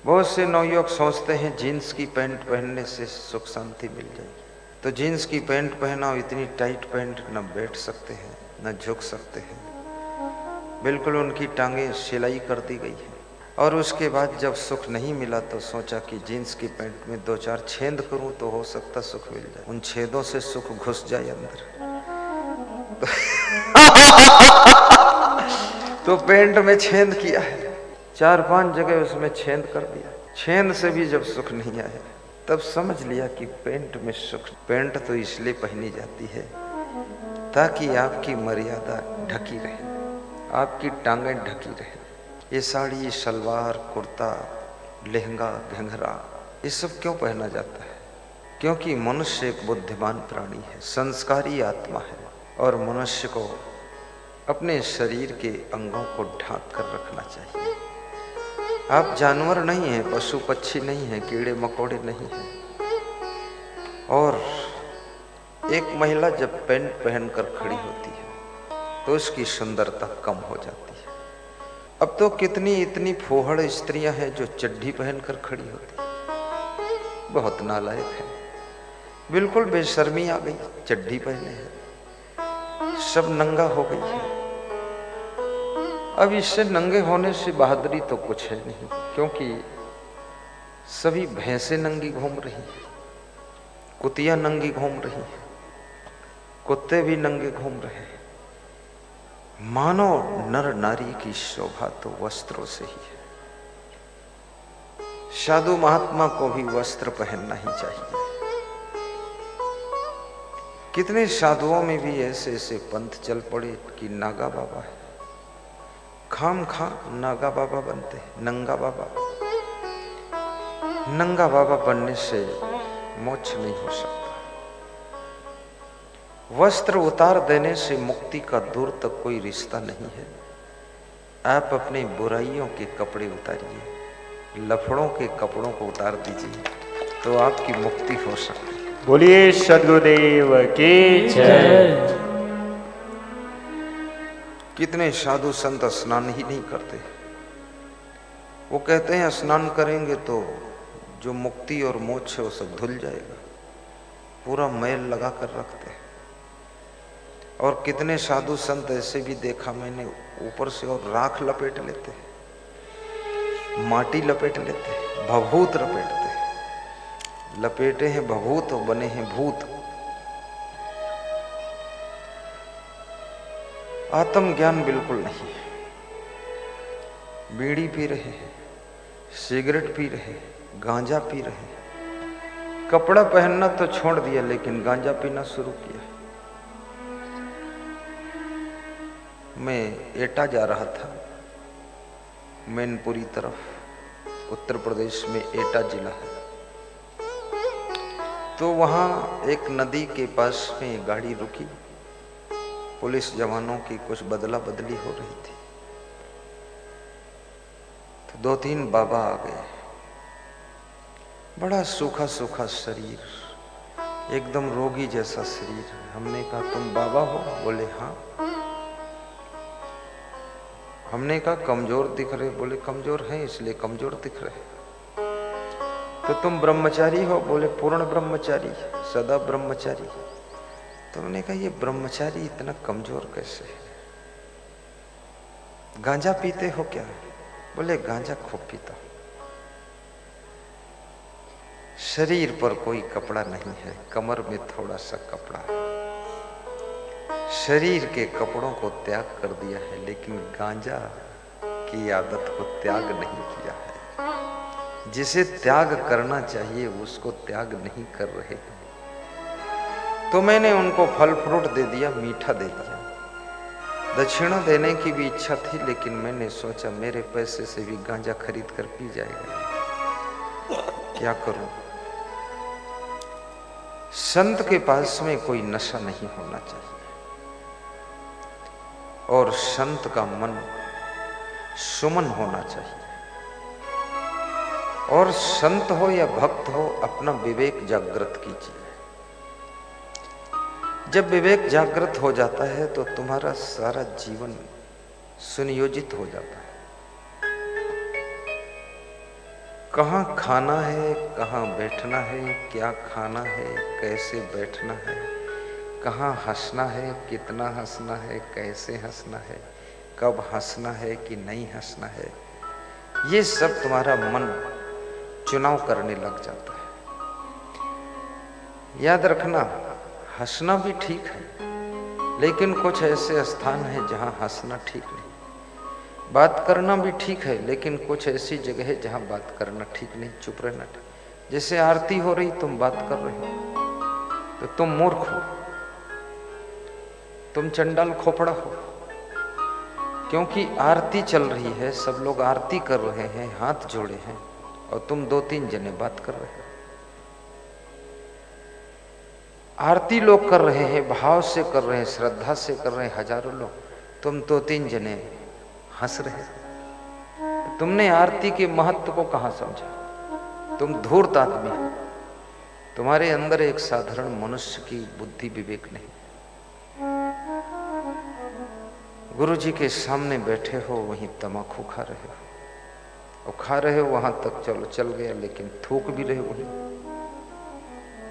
बहुत से नवयुवक सोचते हैं जीन्स की पैंट पहनने से सुख शांति मिल जाएगी। तो जीन्स की पैंट पहनाओ, इतनी टाइट पैंट, न बैठ सकते हैं न झुक सकते हैं, बिल्कुल उनकी टांगें सिलाई कर दी गई है। और उसके बाद जब सुख नहीं मिला तो सोचा कि जीन्स की पैंट में 2-4 छेद करूं तो हो सकता सुख मिल जाए, उन छेदों से सुख घुस जाए अंदर। तो पैंट में छेद किया है, 4-5 जगह उसमें छेद कर दिया। छेद से भी जब सुख नहीं आया तब समझ लिया कि पैंट में सुख। पैंट तो इसलिए पहनी जाती है ताकि आपकी मर्यादा ढकी रहे, आपकी टांगें ढकी रहे। ये साड़ी, सलवार, कुर्ता, लहंगा, घंघरा, ये सब क्यों पहना जाता है? क्योंकि मनुष्य एक बुद्धिमान प्राणी है, संस्कारी आत्मा है, और मनुष्य को अपने शरीर के अंगों को ढांक कर रखना चाहिए। आप जानवर नहीं हैं, पशु पक्षी नहीं हैं, कीड़े मकोड़े नहीं हैं। और एक महिला जब पैंट पहनकर खड़ी होती है तो उसकी सुंदरता कम हो जाती है। अब तो कितनी इतनी फोहड़ स्त्रियां हैं जो चड्ढी पहनकर खड़ी होती है, बहुत नालायक है, बिल्कुल बेशर्मी आ गई, चड्ढी पहने हैं, सब नंगा हो गई है। अब इससे नंगे होने से बहादुरी तो कुछ है नहीं, क्योंकि सभी भैंसें नंगी घूम रही हैं, कुतियां नंगी घूम रही हैं, कुत्ते भी नंगे घूम रहे हैं। मानो नर नारी की शोभा तो वस्त्रों से ही है। साधु महात्मा को भी वस्त्र पहनना ही चाहिए। कितने साधुओं में भी ऐसे ऐसे पंथ चल पड़े कि नागा बाबा है, खाम खा नागा बाबा बनते, नंगा बाबा। नंगा बाबा बनने से मोक्ष नहीं हो सकता। वस्त्र उतार देने से मुक्ति का दूर तक कोई रिश्ता नहीं है। आप अपनी बुराइयों के कपड़े उतारिए, लफड़ों के कपड़ों को उतार दीजिए तो आपकी मुक्ति हो सकती है। बोलिए सद्गुरुदेव की जय। कितने साधु संत स्नान ही नहीं करते। वो कहते हैं स्नान करेंगे तो जो मुक्ति और मोक्ष है वो सब धुल जाएगा, पूरा मैल लगा कर रखते हैं। और कितने साधु संत ऐसे भी देखा मैंने, ऊपर से और राख लपेट लेते हैं, माटी लपेट लेते हैं, भभूत लपेटते हैं। लपेटे हैं भभूत और बने हैं भूत। आत्मज्ञान बिल्कुल नहीं है। बीड़ी पी रहे हैं, सिगरेट पी रहे हैं, गांजा पी रहे हैं, कपड़ा पहनना तो छोड़ दिया लेकिन गांजा पीना शुरू किया। मैं एटा जा रहा था, मैनपुरी तरफ, उत्तर प्रदेश में एटा जिला है। तो वहां एक नदी के पास में गाड़ी रुकी, पुलिस जवानों की कुछ बदला बदली हो रही थी। तो 2-3 बाबा आ गए, बड़ा सूखा सूखा शरीर, एकदम रोगी जैसा शरीर। हमने कहा तुम बाबा हो? बोले हाँ। हमने कहा कमजोर दिख रहे? बोले कमजोर हैं इसलिए कमजोर दिख रहे। तो तुम ब्रह्मचारी हो? बोले पूर्ण ब्रह्मचारी, सदा ब्रह्मचारी। तो हमने कहा ये ब्रह्मचारी इतना कमजोर कैसे है? गांजा पीते हो क्या? बोले गांजा खूब पीता। शरीर पर कोई कपड़ा नहीं है, कमर में थोड़ा सा कपड़ा है। शरीर के कपड़ों को त्याग कर दिया है लेकिन गांजा की आदत को त्याग नहीं किया है। जिसे त्याग करना चाहिए उसको त्याग नहीं कर रहे। तो मैंने उनको फल फ्रूट दे दिया, मीठा दे दिया। दक्षिणा देने की भी इच्छा थी लेकिन मैंने सोचा मेरे पैसे से भी गांजा खरीद कर पी जाएगा, क्या करूं। संत के पास में कोई नशा नहीं होना चाहिए और संत का मन सुमन होना चाहिए। और संत हो या भक्त हो, अपना विवेक जागृत कीजिए। जब विवेक जागृत हो जाता है तो तुम्हारा सारा जीवन सुनियोजित हो जाता है। कहाँ खाना है, कहाँ बैठना है, क्या खाना है, कैसे बैठना है, कहाँ हंसना है, कितना हंसना है, कैसे हंसना है, कब हंसना है कि नहीं हंसना है, ये सब तुम्हारा मन चुनाव करने लग जाता है। याद रखना, हंसना भी ठीक है, लेकिन कुछ ऐसे स्थान है जहां हंसना ठीक नहीं। बात करना भी ठीक है, लेकिन कुछ ऐसी जगह है जहां बात करना ठीक नहीं, चुप रहना ठीक। जैसे आरती हो रही, तुम बात कर रहे हो तो तुम मूर्ख हो, तुम चंडाल खोपड़ा हो, क्योंकि आरती चल रही है, सब लोग आरती कर रहे हैं, हाथ जोड़े हैं, और तुम 2-3 जने बात कर रहे हो। आरती लोग कर रहे हैं, भाव से कर रहे हैं, श्रद्धा से कर रहे हैं हजारों लोग, तुम 2-3 जने हंस रहे हो। तुमने आरती के महत्व को कहां समझा? तुम धूर्त आदमी हो, तुम्हारे अंदर एक साधारण मनुष्य की बुद्धि विवेक नहीं। गुरु जी के सामने बैठे हो, वहीं तमाकू खा रहे हो, और खा रहे हो वहां तक चलो चल गया, लेकिन थूक भी रहे हो।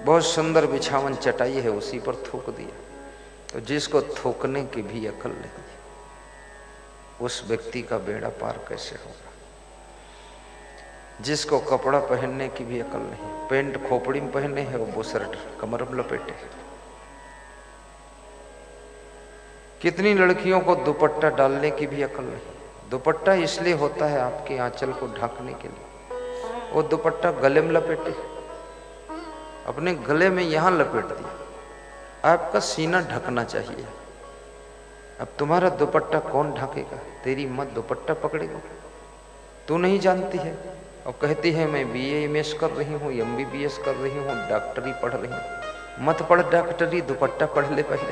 बहुत सुंदर बिछावन चटाई है, उसी पर थूक दिया, तो जिसको थूकने की भी अकल नहीं, उस व्यक्ति का बेड़ा पार कैसे होगा? जिसको कपड़ा पहनने की भी अकल नहीं, पेंट खोपड़ी में पहने है और वो शर्ट कमर में लपेटे है। कितनी लड़कियों को दुपट्टा डालने की भी अकल नहीं। दुपट्टा इसलिए होता है आपके आंचल को ढकने के लिए, वो दुपट्टा गले में लपेटे, अपने गले में यहां लपेट दिया। आपका सीना ढकना चाहिए। अब तुम्हारा दुपट्टा कौन ढकेगा? तेरी मां दुपट्टा पकड़ेगा? तू नहीं जानती है और कहती है मैं BA कर रही हूँ, MBBS कर रही हूँ, डॉक्टरी पढ़ रही हूँ। मत पढ़ डॉक्टरी, दुपट्टा पढ़ ले पहले।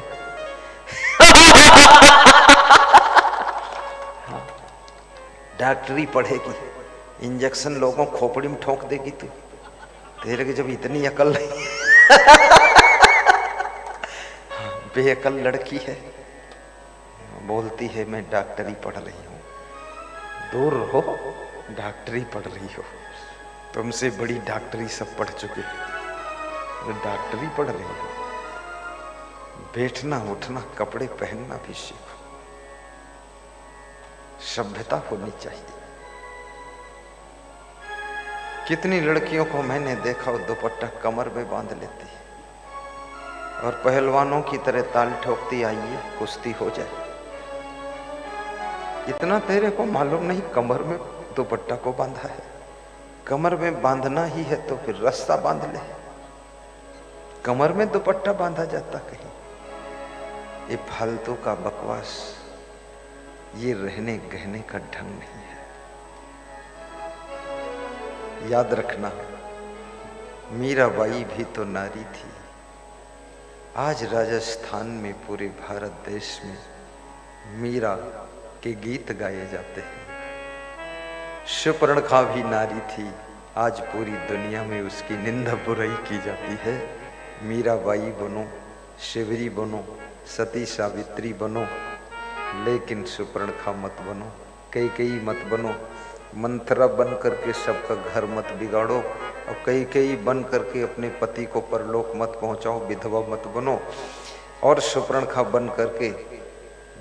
हाँ, डॉक्टरी पढ़ेगी, इंजेक्शन लोगों खोपड़ी में ठोक देगी तू। तेरे की जब इतनी अकल नहीं, बेअकल लड़की है, बोलती है मैं डॉक्टरी पढ़ रही हूँ। दूर हो, डॉक्टरी पढ़ रही हो, तुमसे बड़ी डॉक्टरी सब पढ़ चुके, डॉक्टरी पढ़ रही हो। बैठना उठना, कपड़े पहनना भी सीखो, सभ्यता होनी चाहिए। कितनी लड़कियों को मैंने देखा वो दुपट्टा कमर में बांध लेती है और पहलवानों की तरह ताल ठोकती, आइए कुश्ती हो जाए। इतना तेरे को मालूम नहीं कमर में दुपट्टा को बांधा है? कमर में बांधना ही है तो फिर रास्ता बांध ले। कमर में दुपट्टा बांधा जाता कहीं? ये फालतू का बकवास, ये रहने गहने का ढंग नहीं है। याद रखना, मीराबाई भी तो नारी थी। आज राजस्थान में, पूरे भारत देश में मीरा के गीत गाए जाते हैं। शूर्पणखा भी नारी थी, आज पूरी दुनिया में उसकी निंदा बुराई की जाती है। मीराबाई बनो, शिवरी बनो, सती सावित्री बनो, लेकिन शूर्पणखा मत बनो, कैकेयी मत बनो। मंथरा बन करके सबका घर मत बिगाड़ो, और कैकेयी बन करके अपने पति को परलोक मत पहुंचाओ, विधवा मत बनो। और शूर्पणखा बन करके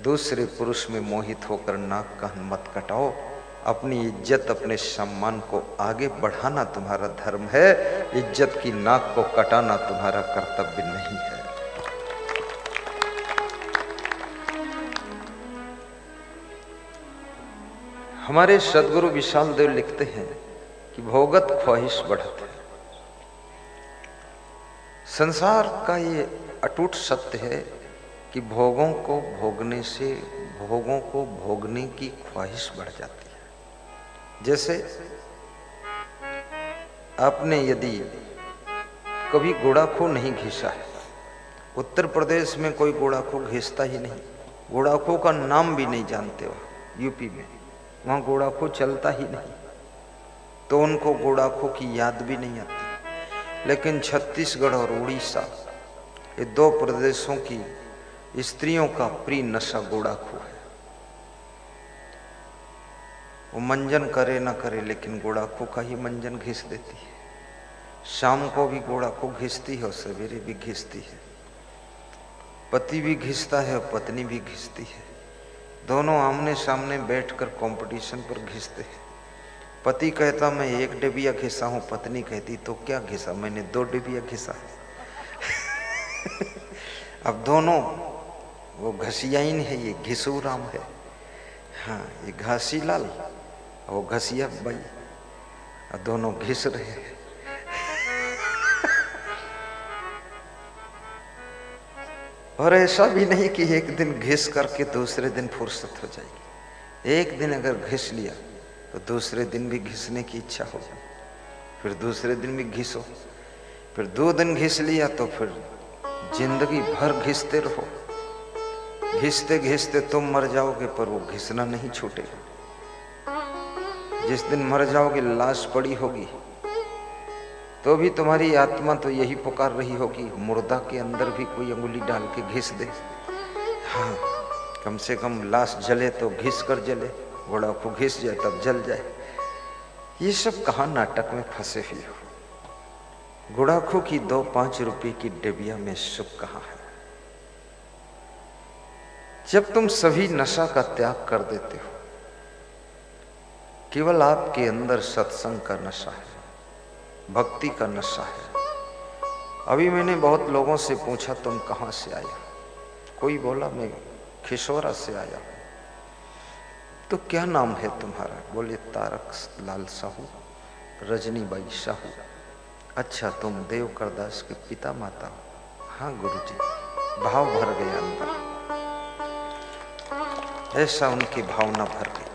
दूसरे पुरुष में मोहित होकर नाक कान मत कटाओ। अपनी इज्जत, अपने सम्मान को आगे बढ़ाना तुम्हारा धर्म है, इज्जत की नाक को कटाना तुम्हारा कर्तव्य नहीं है। हमारे सदगुरु विशाल देव लिखते हैं कि भोगत ख्वाहिश बढ़त है। संसार का ये अटूट सत्य है कि भोगों को भोगने से भोगों को भोगने की ख्वाहिश बढ़ जाती है। जैसे आपने यदि कभी गुड़ाखू नहीं घिसा है, उत्तर प्रदेश में कोई गुड़ाखू घिसता ही नहीं, गुड़ाखू का नाम भी नहीं जानते हो। यूपी में वहाँ गुड़ाखू चलता ही नहीं, तो उनको गुड़ाखू की याद भी नहीं आती। लेकिन छत्तीसगढ़ और उड़ीसा, ये 2 प्रदेशों की स्त्रियों का प्रिय नशा गुड़ाखू है। वो मंजन करे ना करे लेकिन गुड़ाखू का ही मंजन घिस देती है। शाम को भी गुड़ाखू घिसती है और सवेरे भी घिसती है। पति भी घिसता है और पत्नी भी घिसती है। दोनों आमने सामने बैठकर कंपटीशन पर घिसते हैं। पति कहता मैं 1 डिबिया घिसा हूं, पत्नी कहती तो क्या घिसा, मैंने 2 डिबिया घिसा है। अब दोनों, वो घसियाइन है, ये घिसू राम है। हाँ, ये घासी लाल और वो घसिया बाई, और दोनों घिस रहे हैं। और ऐसा भी नहीं कि एक दिन घिस करके दूसरे दिन फुर्सत हो जाएगी। एक दिन अगर घिस लिया तो दूसरे दिन भी घिसने की इच्छा होगी, फिर दूसरे दिन भी घिसो, फिर 2 दिन घिस लिया तो फिर जिंदगी भर घिसते रहो। घिसते घिसते तुम मर जाओगे पर वो घिसना नहीं छूटेगा। जिस दिन मर जाओगे लाश पड़ी होगी तो भी तुम्हारी आत्मा तो यही पुकार रही होगी मुर्दा के अंदर भी कोई अंगुली डाल के घिस दे। हाँ, कम से कम लाश जले तो घिस कर जले, गुड़ाखू घिस जाए तब जल जाए। ये सब कहाँ नाटक में फंसे हुए हो। गुड़ाखू की 2-5 रुपए की डिबिया में सुख कहाँ है। जब तुम सभी नशा का त्याग कर देते हो, केवल आपके अंदर सत्संग का नशा है, भक्ति का नशा है। अभी मैंने बहुत लोगों से पूछा तुम कहाँ से आए, कोई बोला मैं खिशोरा से आया। तो क्या नाम है तुम्हारा? बोले तारक लाल साहू, रजनीबाई साहू। अच्छा, तुम देवकरदास के पिता माता हो? हाँ गुरुजी। भाव भर गया अंदर, ऐसा उनकी भावना भर गई।